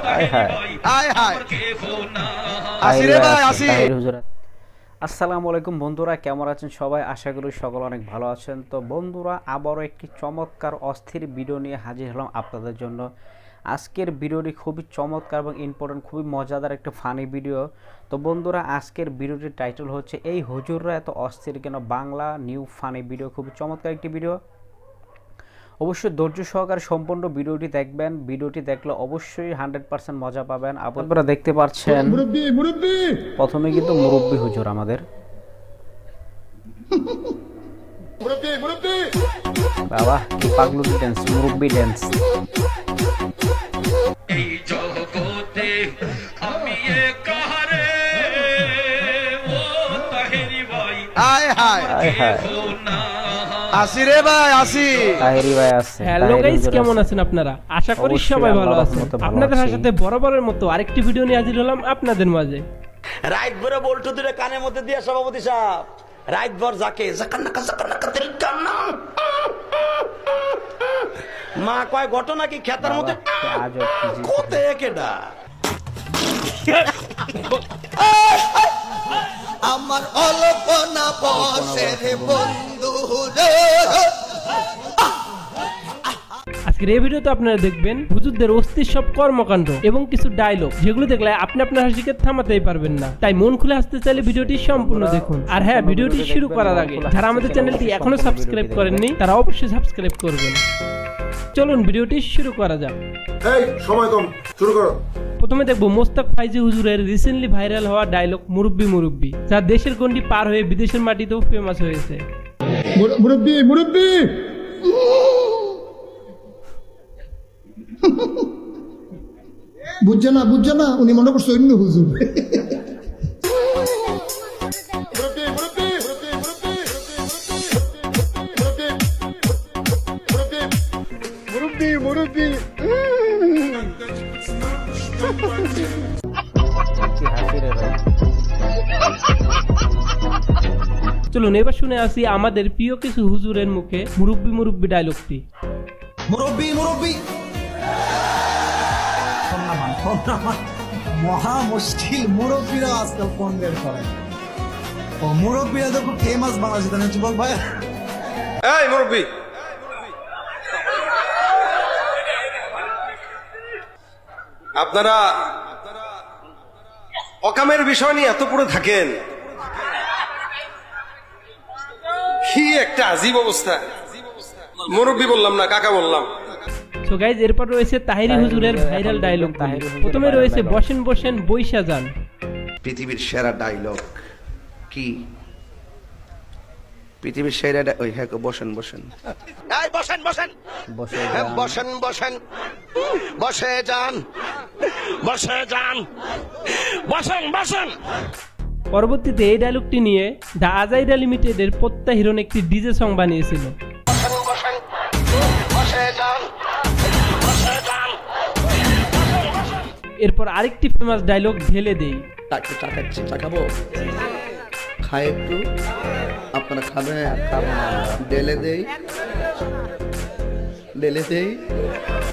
হায় হায় আয় হায় আসি রে ভাই আসি। আসসালামু আলাইকুম বন্ধুরা, কেমন আছেন সবাই? আশা করি সকলে অনেক ভালো আছেন। তো বন্ধুরা, আবারও একটি চমৎকার অস্থির ভিডিও নিয়ে হাজির হলাম আপনাদের জন্য। আজকের ভিডিওটি খুবই চমৎকার এবং ইম্পর্টেন্ট, খুবই মজাদার একটা ফানি ভিডিও। তো বন্ধুরা, আজকের ভিডিওটির টাইটেল হচ্ছে এই হুজুররা এত অস্থির কেন, বাংলা নিউ ফানি ভিডিও। খুবই চমৎকার একটি ভিডিও, অবশ্যই ধৈর্য সহকারে সম্পূর্ণ ভিডিওটি দেখবেন। ভিডিওটি দেখলে অবশ্যই 100% মজা পাবেন। আপনারা দেখতে পাচ্ছেন প্রথমে কিন্তু মুরব্বি হুজুর আমাদের, বাবা কি পাগলুটি ড্যান্স, মুরব্বি ড্যান্স। এই জগতে আমি একারে ও তাহেরি ভাই আয় হায় হায় হায় আসি রে ভাই আসি। তাহেরি ভাই আছে। হ্যালো গাইস, কেমন আছেন আপনারা? আশা করি অবশ্যই সবাই ভালো আল্লাহর আছেন। রহমতে ভালো আপনাদের আছি। সাথে বরাবরের মতো আরেকটি ভিডিও নিয়ে হাজির হলাম আপনাদের মাঝে। রাইট ভরে বল্টু দুটো কানের মধ্যে দিয়ে সভাপতি সাহেব রাইট ভর যাকে মা কয় ঘটনা কি খেতার মধ্যে আজব কি জিনিস। কোতে কেডা আমার অল্পনা বসের বন্ধু রে। আজকের এই ভিডিওতে আপনারা দেখবেন হুজুরদের অস্থির সব কর্মকাণ্ড এবং কিছু ডায়লগ, যেগুলো দেখলে আপনি আপনার হাসিকে থামাতেই পারবেন না। তাই মন খুলে হাসতে চাইলে ভিডিওটি সম্পূর্ণ দেখুন। আর হ্যাঁ, ভিডিওটি শুরু করার আগে যারা আমাদের চ্যানেলটি এখনো সাবস্ক্রাইব করেননি তারা অবশ্যই সাবস্ক্রাইব করবেন। চলুন ভিডিওটি শুরু করা যাক। এই সময় কম, শুরু করো। প্রথমে দেখবো মোস্তাক ফাইজি হুজুরের রিসেন্টলি ভাইরাল হওয়া ডায়লগ মুরব্বি মুরব্বি, যা দেশের গণ্ডি পার হয়ে বিদেশের মাটিতেও ফেমাস হয়েছে। মুরব্বি মুরব্বি বুঝছে না উনি মনে করছে অন্য হুজুর। মুরব্বি মুরব্বি কি হাসি রে ভাই। চলুন এবার শুনে আসি আমাদের প্রিয় কিছু হুজুরের মুখে মুরব্বি মুরব্বি ডায়লগটি। মুরব্বি মুরব্বি মহা মুশকিল। মুরব্বীরা আজকাল ফোন বের করে। ও মুরব্বীরা তো খুব ফেমাস বাংলাদেশে, তাই না? বল ভাই। এই মুরব্বি, আপনারা অকামের বিষয় নিয়ে এত পুরো থাকেন, কি একটা আজীব অবস্থা। মুরব্বি বললাম না, কাকা বললাম। সো গাইজ, এরপর রয়েছে তাহিরি হুজুরের ভাইরাল ডায়লগ। প্রথমে রয়েছে বসেন বসেন বৈশা যান। পৃথিবীর সেরা ডায়লগ কি? পৃথিবীর সেরা ওই হ্যাঁ, বসেন বসেন এই বসেন বসেন বসে হ্যাঁ, বসেন বসেন বসে যান বসে যান বসেন বসেন। পরবর্তীতে এই ডায়লগটি নিয়ে দ্য আজাইরা লিমিটেডের প্রত্যা হিরণ একটি ডিজে সং বানিয়েছিল। বসেন বসেন বসে যান বসে যান। এরপর আরেকটি ফেমাস ডায়লগ ঢেলে দেই। একটু চা খাচ্ছি, চা খাবো, খাই একটু, আপনারা খাবেন? ডেলে দেই ডেলে দেই।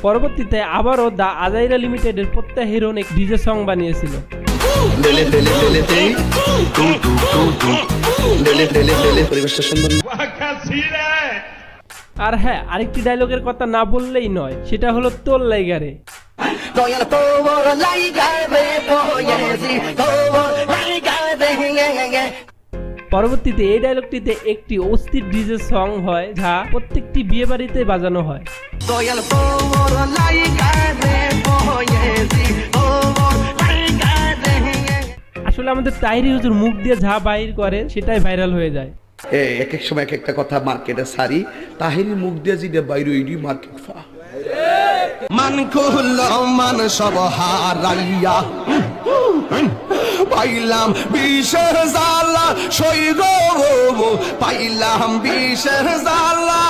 পরবর্তীতে আবারও দ্য আজাইরা লিমিটেডের প্রত্যা হিরণ এক ডিজে সং বানিয়েছিল। ডেলে ডেলে ডেলে দেই টু টু টু টু ডেলে ডেলে ডেলে। পরিবেশটা সুন্দর না? আর হ্যাঁ, আরেকটি ডায়লগের কথা না বললেই নয়, সেটা হলো তোল লাইগারে। পরবর্তীতে এই ডায়লগটিতে একটি অস্থির ডিজে সং হয়, যা প্রত্যেকটি বিয়ে বাড়িতে বাজানো হয়। আসলে আমাদের তাহিরি হুজুর মুখ দিয়ে যা বাইর করে সেটাই ভাইরাল হয়ে যায়। এক এক সময় এক একটা কথা মার্কেটে সারি, তাহিরি মুখ দিয়ে যেটা বাইরে ওইটি মার্কেট ফা। মান কুল মান সব হারাইয়া পাইলাম বিষের জ্বালা, সৈর পাইলাম বিষের জ্বালা।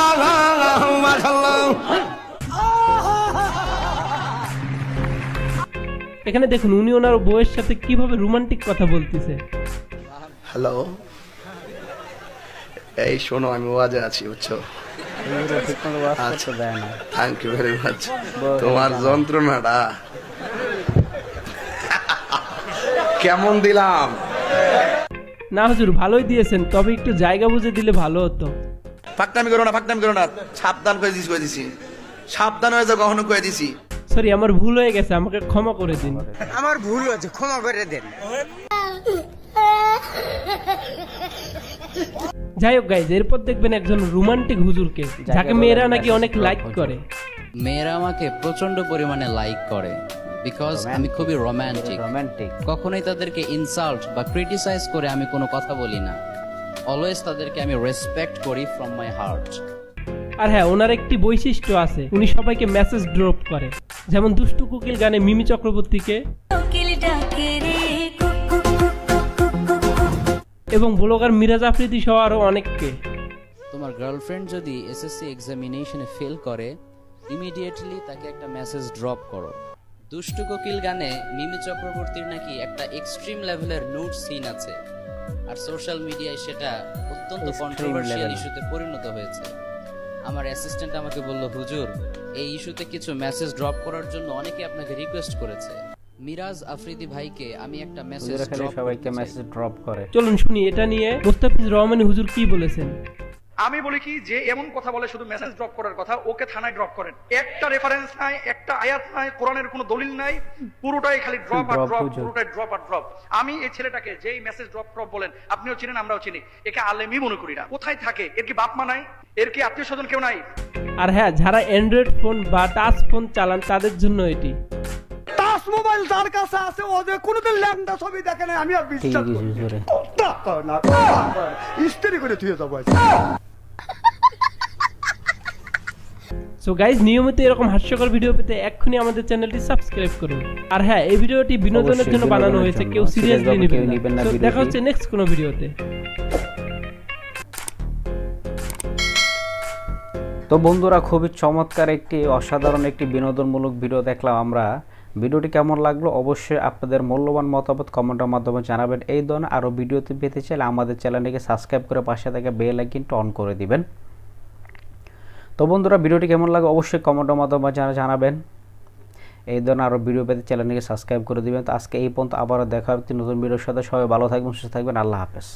এখানে দেখুন উনি ওনার বউয়ের সাথে কিভাবে রোমান্টিক কথা বলতেছে। হ্যালো, এই শোনো, আমি ওয়াজে আছি, বুঝছো? ঠিক মতো ওয়াজ করতে দেয় না। Thank you very much. তোমার যন্ত্রণাটা কেমন দিলাম? না হুজুর, ভালোই দিয়েছেন, তবে একটু জায়গা বুঝে দিলে ভালো হতো। ফাঁকনামি করো না, ফাঁকনামি করো না, সাবধান করে দিছি, সাবধান হয়ে যাও, কখনো করে দিছি। সরি, আমার ভুল হয়ে গেছে, আমাকে ক্ষমা করে দিন। আমার ভুল হয়েছে, ক্ষমা করে দেন। যাই হোক গাইজ, এরপর দেখবেন একজন রোমান্টিক হুজুরকে, যাকে মেয়েরা নাকি অনেক লাইক করে। মেয়েরা আমাকে প্রচন্ড পরিমাণে লাইক করে বিকজ আমি খুবই রোমান্টিক। কখনোই তাদেরকে ইনসাল্ট বা ক্রিটিসাইজ করে আমি কোনো কথা বলি না। অলওয়েজ তাদেরকে আমি রেসপেক্ট করি ফ্রম মাই হার্ট। আর হ্যাঁ, ওনার একটি বৈশিষ্ট্য আছে, উনি সবাইকে মেসেজ ড্রপ করে, যেমন দুষ্টু কোকিল গানে মিমি চক্রবর্তীকে এবং ব্লগার মিরাজ আফ্রিদি সহ আরো অনেককে। তোমার গার্লফ্রেন্ড যদি এসএসসি এক্সামিনেশনে ফেল করে, ইমিডিয়েটলি তাকে একটা মেসেজ ড্রপ করো। দুষ্টু কোকিল গানে মিমি চক্রবর্তীর নাকি একটা এক্সট্রিম লেভেলের নুড সিন আছে, আর সোশ্যাল মিডিয়ায় সেটা অত্যন্ত কন্ট্রোভার্সিয়াল ইস্যুতে পরিণত হয়েছে। আমার অ্যাসিস্ট্যান্ট আমাকে বলল, হুজুর, এই ইস্যুতে কিছু মেসেজ ড্রপ করার জন্য অনেকে আপনাকে রিকোয়েস্ট করেছে। মিরাজ আফ্রিদি ভাইকে আমি একটা মেসেজ ড্রপ করে। চলুন শুনি এটা নিয়ে মুস্তাফিজ রহমান হুজুর কি বলেছেন। আমি বলি কি, যে এমন কথা বলে শুধু মেসেজ ড্রপ করার কথা, ওকে থানায় ড্রপ করেন। একটা রেফারেন্স নাই, একটা আয়াত নাই, কোরআনের কোনো দলিল নাই, পুরোটাই খালি ড্রপ আর ড্রপ, পুরোটাই ড্রপ আর ড্রপ। আমি এই ছেলেটাকে যেই মেসেজ ড্রপ ড্রপ বলেন, আপনিও চিনেন, আমরাও চিনি, একে আলেমই মনে করি না। কোথায় থাকে? এর কি বাপ মা নাই? এর কি আত্মীয় স্বজন কেউ নাই? আর হ্যাঁ, যারা অ্যান্ড্রয়েড ফোন বা টাচ ফোন চালান তাদের জন্য এটি। টাচ মোবাইল যার কাছে আছে, ও যে কোনোদিন ল্যাংটা ছবি দেখে না, আমি আর বিশ্বাস করি না। স্ত্রী করে তুই যাবো। সো গাইজ, নিয়মিত এরকম হাস্যকর ভিডিও পেতে এক্ষুনি আমাদের চ্যানেলটি সাবস্ক্রাইব করুন। আর হ্যাঁ, এই ভিডিওটি বিনোদনের জন্য বানানো হয়েছে, কেউ সিরিয়াসলি নেবেন না। দেখা হচ্ছে নেক্সট কোনো ভিডিওতে। তো বন্ধুরা, খুবই চমৎকার একটি অসাধারণ একটি বিনোদনমূলক ভিডিও দেখলাম আমরা। ভিডিওটি কেমন লাগলো অবশ্যই আপনাদের মূল্যবান মতামত কমেন্টের মাধ্যমে জানাবেন। এই ধরনের আরও ভিডিওতে পেতে চাইলে আমাদের চ্যানেলটিকে সাবস্ক্রাইব করে পাশে থাকা বেল আইকনটি অন করে দিবেন। তো বন্ধুরা, ভিডিওটি কেমন লাগে অবশ্যই কমেন্টের মাধ্যমে জানাবেন। এই ধরনের আরও ভিডিও পেতে চ্যানেলটিকে সাবস্ক্রাইব করে দিবেন। তো আজকে এই পর্যন্ত, আবারও দেখা হবে একটি নতুন ভিডিওর সাথে। সবাই ভালো থাকবেন, সুস্থ থাকবেন। আল্লাহ হাফেজ।